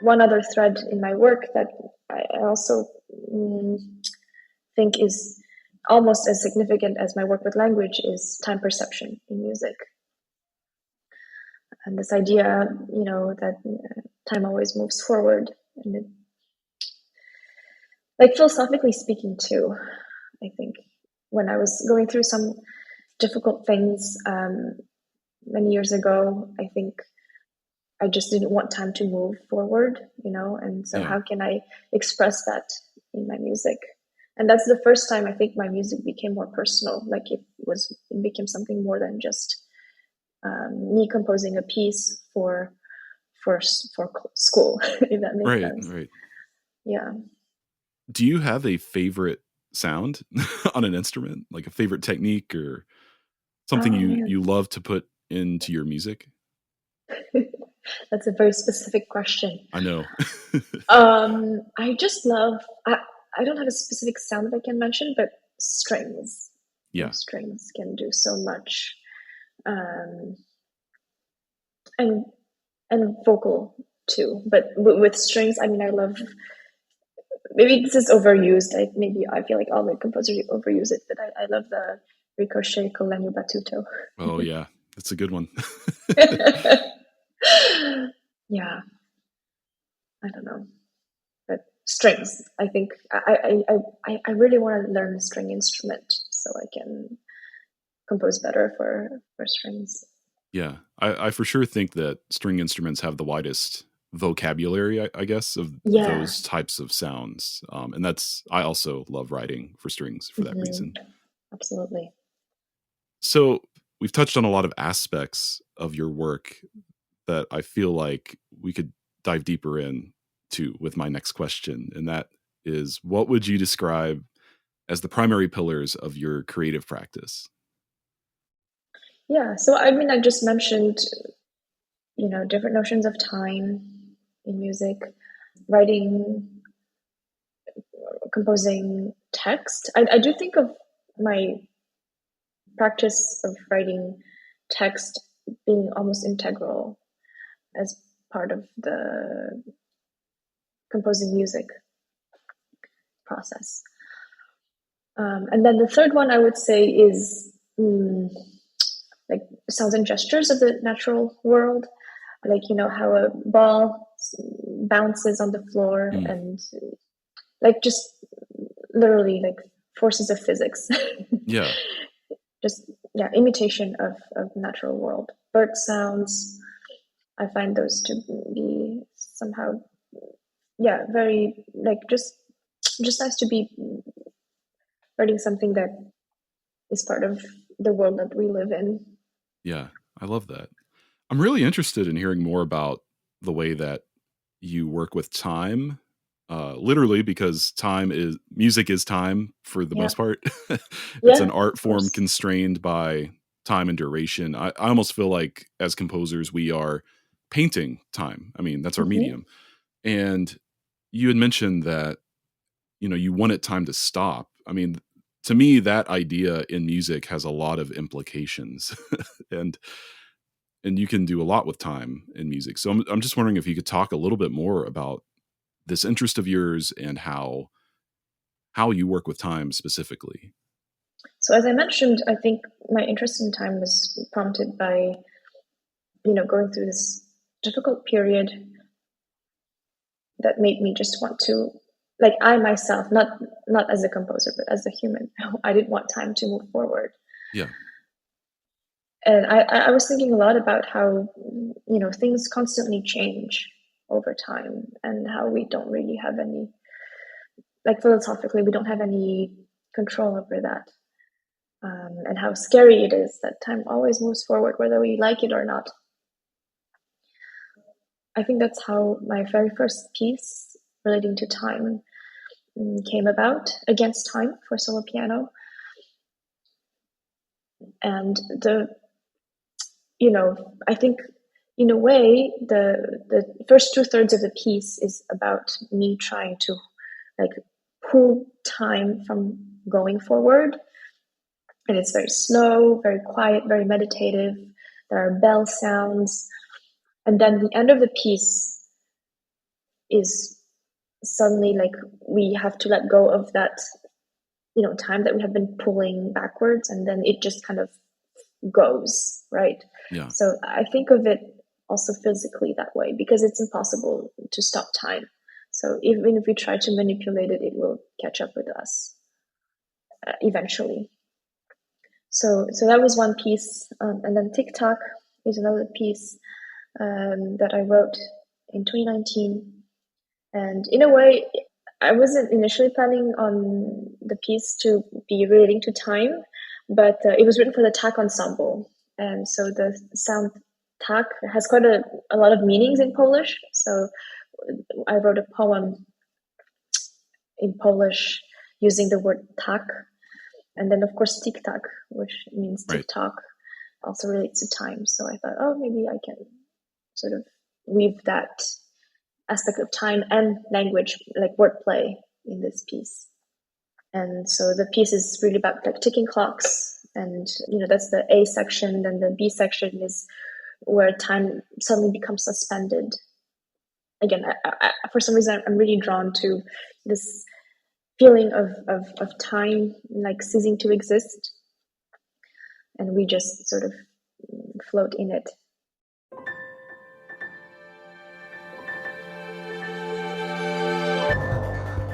one other thread in my work that I also think is almost as significant as my work with language is time perception in music. And this idea, that time always moves forward. And like philosophically speaking too, I think when I was going through some difficult things many years ago, I think I just didn't want time to move forward, and so Yeah. how can I express that in my music? And that's the first time I think my music became more personal. Like it became something more than just me composing a piece for school, if that makes Right. sense. Right. Yeah. Do you have a favorite sound on an instrument, like a favorite technique or something Oh you man, love to put into your music? that's a very specific question. I know. I just love. I don't have a specific sound that I can mention, but strings. Yeah. Strings can do so much, um, and vocal too. But with strings, I mean, I love. Maybe this is overused. Maybe I feel like all the composers overuse it, but I love the ricochet con legno battuto. Oh yeah. That's a good one. Yeah, I don't know. But strings. I think I really want to learn a string instrument so I can compose better for strings. Yeah. I for sure think that string instruments have the widest vocabulary, I guess, of Yeah. those types of sounds. And I also love writing for strings for that Hmm. reason. Absolutely. So we've touched on a lot of aspects of your work that I feel like we could dive deeper in to with my next question. And that is, what would you describe as the primary pillars of your creative practice? Yeah. So I mean, I just mentioned different notions of time in music, writing, composing text. I do think of my practice of writing text being almost integral as part of the composing music process. And then the third one I would say is like sounds and gestures of the natural world, like how a ball bounces on the floor Mm, and like just literally like forces of physics. yeah, Just yeah, imitation of natural world. Bird sounds. I find those to be somehow yeah very like just nice to be writing something that is part of the world that we live in. yeah, I love that. I'm really interested in hearing more about the way that you work with time. Literally, because time is music is time for the Yeah, most part. It's yeah, an art of form course. constrained by time and duration. I almost feel like as composers, we are painting time. I mean, that's our Hmm. medium. And you had mentioned that, you wanted time to stop. I mean, to me, that idea in music has a lot of implications. and and you can do a lot with time in music. So I'm just wondering if you could talk a little bit more about this interest of yours and how you work with time specifically. So as I mentioned, I think my interest in time was prompted by going through this difficult period that made me just want to like I myself, not as a composer but as a human, I didn't want time to move forward. Yeah. And I was thinking a lot about how things constantly change over time and how we don't really have any like philosophically we don't have any control over that, and how scary it is that time always moves forward whether we like it or not. I think that's how my very first piece relating to time came about, Against Time for solo piano. And I think in a way the first two-thirds of the piece is about me trying to like pull time from going forward. And it's very slow, very quiet, very meditative. There are bell sounds. And then the end of the piece is suddenly like we have to let go of that, time that we have been pulling backwards, and then it just kind of goes, right? Yeah. So I think of it also physically that way, because it's impossible to stop time. So even if we try to manipulate it, it will catch up with us eventually. So that was one piece, and then TikTok is another piece that I wrote in 2019. And in a way, I wasn't initially planning on the piece to be relating to time, but it was written for the Tak ensemble. And so the sound Tak has quite a lot of meanings in Polish. So I wrote a poem in Polish using the word tak. And then, of course, TikTok, which means Right. TikTok, also relates to time. So I thought, oh, maybe I can sort of weave that aspect of time and language, like wordplay, in this piece. And so the piece is really about like ticking clocks, and that's the A section. Then the B section is where time suddenly becomes suspended. Again, for some reason, I'm really drawn to this feeling of time like ceasing to exist, and we just sort of float in it.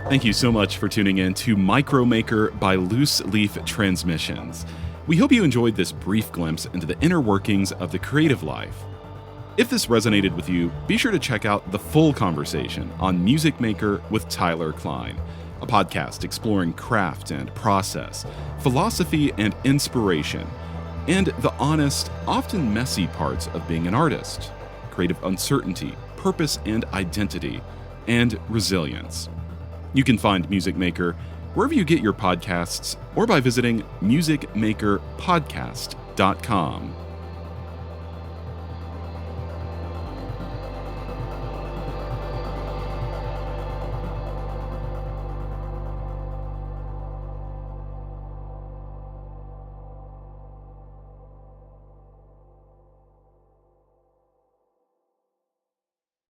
Thank you so much for tuning in to Micromaker by Loose Leaf Transmissions. We hope you enjoyed this brief glimpse into the inner workings of the creative life. If this resonated with you, be sure to check out the full conversation on Music Maker with Tyler Kline, a podcast exploring craft and process, philosophy and inspiration, and the honest, often messy parts of being an artist, creative uncertainty, purpose and identity, and resilience. You can find Music Maker wherever you get your podcasts or by visiting musicmakerpodcast.com.